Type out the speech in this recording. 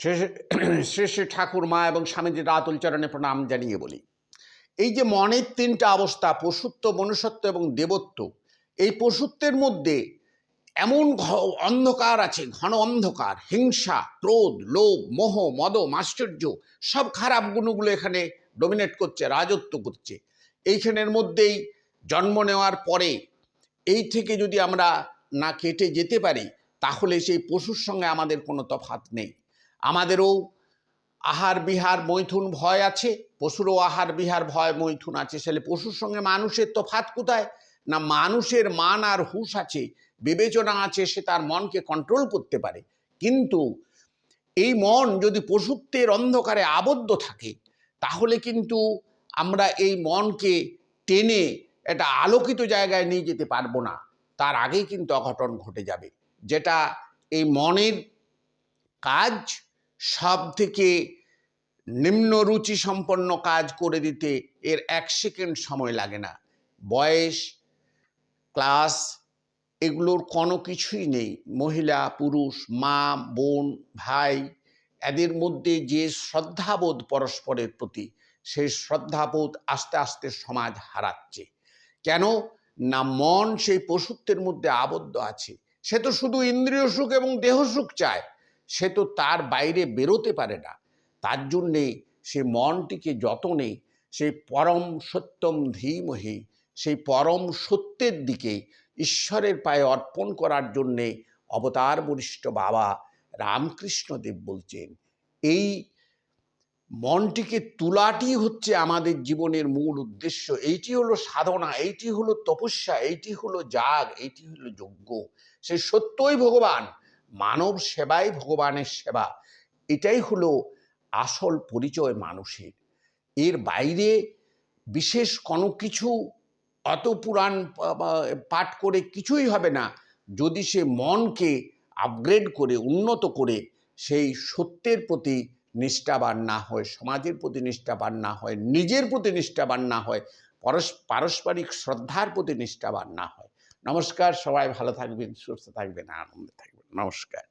শ্রী শ্রী শ্রী ঠাকুর মা এবং স্বামীজির আতুল চরণে প্রণাম জানিয়ে বলি, এই যে মনের তিনটা অবস্থা, পশুত্ব, মনুষ্যত্ব এবং দেবত্ব, এই পশুত্বের মধ্যে এমন অন্ধকার আছে, ঘন অন্ধকার, হিংসা, ক্রোধ, লোভ, মোহ, মদ, মাশ্চর্য, সব খারাপ গুণগুলো এখানে ডমিনেট করছে, রাজত্ব করছে। এইখানের মধ্যেই জন্ম নেওয়ার পরে এই থেকে যদি আমরা না কেটে যেতে পারি, তাহলে সেই পশুর সঙ্গে আমাদের কোনো তফাৎ নেই। আমাদেরও আহার বিহার মৈথুন ভয় আছে, পশুরও আহার বিহার ভয় মৈথুন আছে। সেলে পশুর সঙ্গে মানুষের তফাৎ কোথায়? না, মানুষের মান আর হুঁশ আছে, বিবেচনা আছে, সে তার মনকে কন্ট্রোল করতে পারে। কিন্তু এই মন যদি পশুত্বের অন্ধকারে আবদ্ধ থাকে, তাহলে কিন্তু আমরা এই মনকে টেনে একটা আলোকিত জায়গায় নিয়ে যেতে পারবো না। তার আগেই কিন্তু অঘটন ঘটে যাবে। যেটা এই মনের কাজ, সব থেকে নিম্ন রুচি সম্পন্ন কাজ করে দিতে এর 1 সেকেন্ড সময় লাগে না। বয়স, ক্লাস, এগুলোর কোনো কিছুই নেই। মহিলা, পুরুষ, মা, বোন, ভাই, এদের মধ্যে যে শ্রদ্ধাবোধ পরস্পরের প্রতি, সেই শ্রদ্ধাবোধ আস্তে আস্তে সমাজ হারাচ্ছে। কেন না, মন সেই পশুত্বের মধ্যে আবদ্ধ আছে। সে তো শুধু ইন্দ্রিয় সুখ এবং দেহ সুখ চায়, সে তো তার বাইরে বেরোতে পারে না। তার জন্যে সে মনটিকে যতনে সেই পরম সত্যম ধীমহি, সেই পরম সত্যের দিকে, ঈশ্বরের পায়ে অর্পণ করার জন্যে অবতার বরিষ্ঠ বাবা রামকৃষ্ণদেব বলছেন, এই মনটিকে তোলাটি হচ্ছে আমাদের জীবনের মূল উদ্দেশ্য। এইটি হলো সাধনা, এইটি হলো তপস্যা, এইটি হলো যাগ, এইটি হলো যজ্ঞ। সেই সত্যই ভগবান, মানব সেবাই ভগবানের সেবা। এটাই হলো আসল পরিচয় মানুষের। এর বাইরে বিশেষ কোনো কিছু অত পুরাণ পাঠ করে কিছুই হবে না, যদি সে মনকে আপগ্রেড করে, উন্নত করে, সেই সত্যের প্রতি নিষ্ঠাবান না হয়, সমাজের প্রতি নিষ্ঠাবান না হয়, নিজের প্রতি নিষ্ঠাবান না হয়, পারস্পরিক শ্রদ্ধার প্রতি নিষ্ঠাবান না হয়। নমস্কার, সবাই ভালো থাকবেন, সুস্থ থাকবেন, আনন্দে থাকবেন। নমস্কার।